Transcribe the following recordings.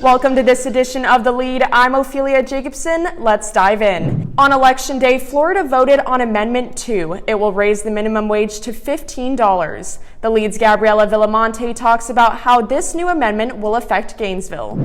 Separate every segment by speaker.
Speaker 1: Welcome to this edition of The Lead. I'm Ophelia Jacobson. Let's dive in. On Election Day, Florida voted on Amendment 2. It will raise the minimum wage to $15. The Lead's Gabriela Villamonte talks about how this new amendment will affect Gainesville.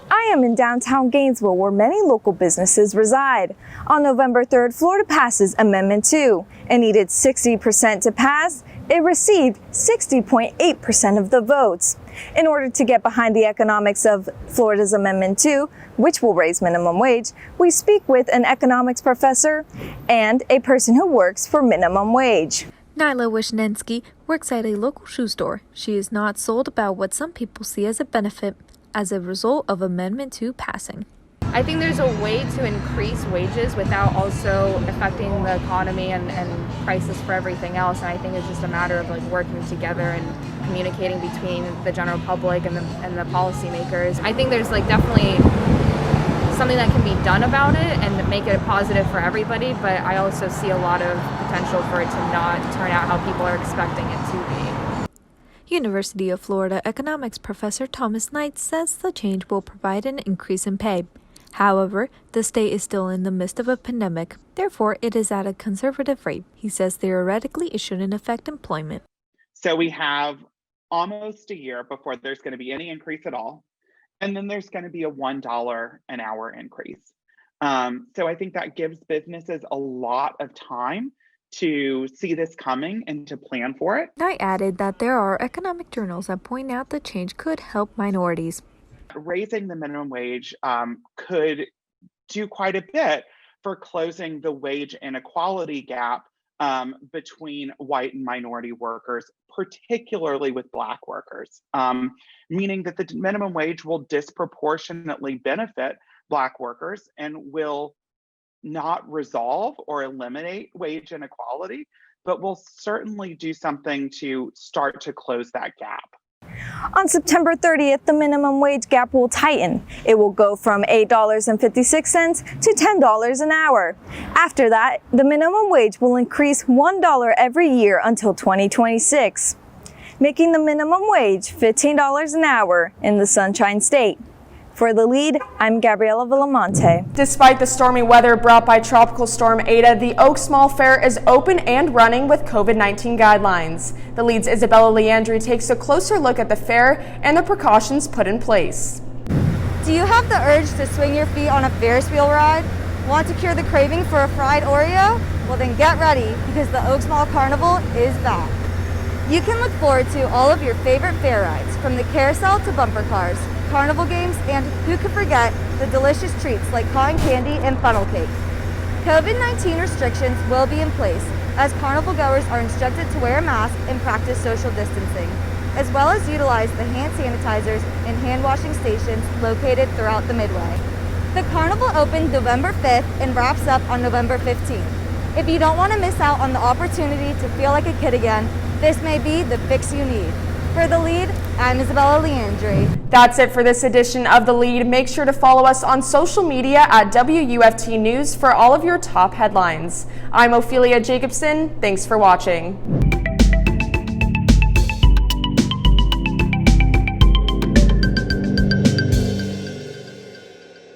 Speaker 2: I am in downtown Gainesville, where many local businesses reside. On November 3rd, Florida passes Amendment 2. It needed 60% to pass. It received 60.8% of the votes. In order to get behind the economics of Florida's Amendment 2, which will raise minimum wage, we speak with an economics professor and a person who works for minimum wage.
Speaker 3: Nyla Wishnensky works at a local shoe store. She is not sold about what some people see as a benefit as a result of Amendment 2 passing.
Speaker 4: I think there's a way to increase wages without also affecting the economy and prices for everything else. And I think it's just a matter of working together and communicating between the general public and the policymakers. I think there's definitely something that can be done about it and make it a positive for everybody, but I also see a lot of potential for it to not turn out how people are expecting it to be.
Speaker 3: University of Florida economics professor Thomas Knight says the change will provide an increase in pay. However, the state is still in the midst of a pandemic. Therefore, it is at a conservative rate. He says theoretically it shouldn't affect employment.
Speaker 5: So we have almost a year before there's going to be any increase at all. And then there's going to be a $1 an hour increase. So I think that gives businesses a lot of time to see this coming and to plan for it.
Speaker 3: Knight added that there are economic journals that point out the change could help minorities.
Speaker 5: Raising the minimum wage could do quite a bit for closing the wage inequality gap between white and minority workers, particularly with Black workers, meaning that the minimum wage will disproportionately benefit Black workers and will not resolve or eliminate wage inequality, but will certainly do something to start to close that gap.
Speaker 2: On September 30th, the minimum wage gap will tighten. It will go from $8.56 to $10 an hour. After that, the minimum wage will increase $1 every year until 2026, making the minimum wage $15 an hour in the Sunshine State. For The Lead, I'm Gabriela Villamonte.
Speaker 1: Despite the stormy weather brought by Tropical Storm Ada, the Oaks Mall Fair is open and running with COVID-19 guidelines. The Lead's Isabella Leandri takes a closer look at the fair and the precautions put in place.
Speaker 6: Do you have the urge to swing your feet on a Ferris wheel ride? Want to cure the craving for a fried Oreo? Well then get ready, because the Oaks Mall Carnival is back. You can look forward to all of your favorite fair rides, from the carousel to bumper cars, carnival games, and who could forget the delicious treats like cotton candy and funnel cake. COVID-19 restrictions will be in place, as carnival goers are instructed to wear a mask and practice social distancing, as well as utilize the hand sanitizers and hand washing stations located throughout the Midway. The carnival opened November 5th and wraps up on November 15th. If you don't want to miss out on the opportunity to feel like a kid again, this may be the fix you need. For The Lead, I'm Isabella Leandri.
Speaker 1: That's it for this edition of The Lead. Make sure to follow us on social media at WUFT News for all of your top headlines. I'm Ophelia Jacobson. Thanks for watching.